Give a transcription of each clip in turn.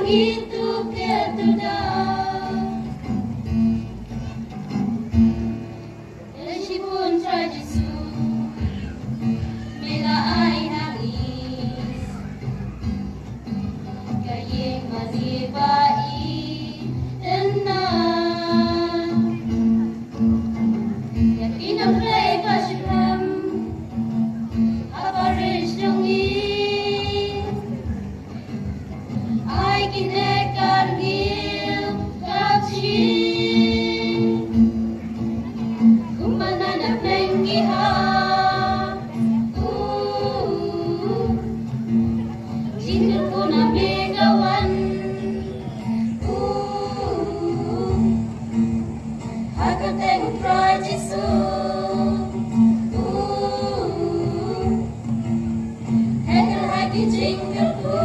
itu ketudah meskipun tradisi bila ai nangis kaya manibai tenang yang inamlay pasyram aparis dongin ai kinekar gil kachin kumana na penggiha jingle ko na begawan Hakateng trajisu Hegel hagi jingle ko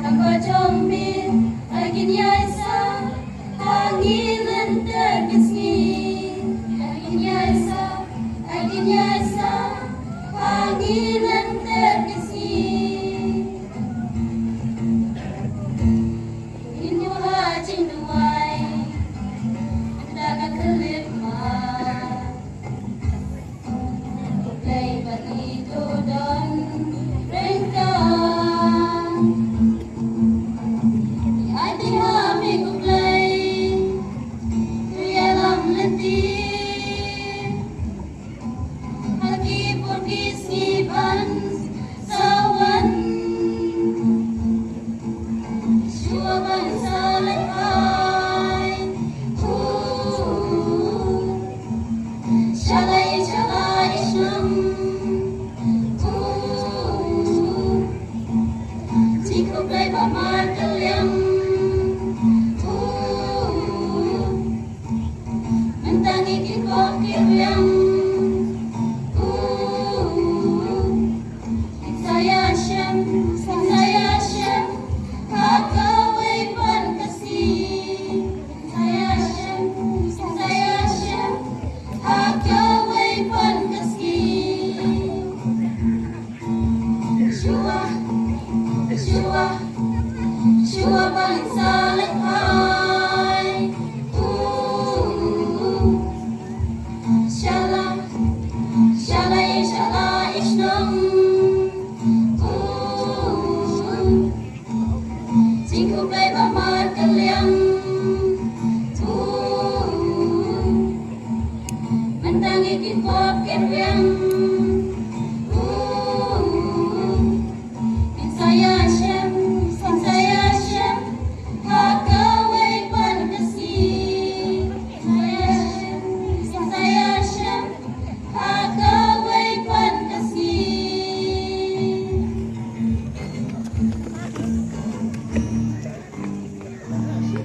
Kamba jombin agin yaisa Hangilan terkeskin Agin yaisa Hangilan terkeskin Inyo hajing duway Daga kelima Kuplay batito don Rengka Ay di hami kuplay Tuyalam lentir Hagi purkis ngiban Sawan Syuaban salay Shalay sham Jiko play pamar yang Mentangi kikok yang Saya syam Hakaway pankasih Saya syam Hakaway pankasih Syua balik salek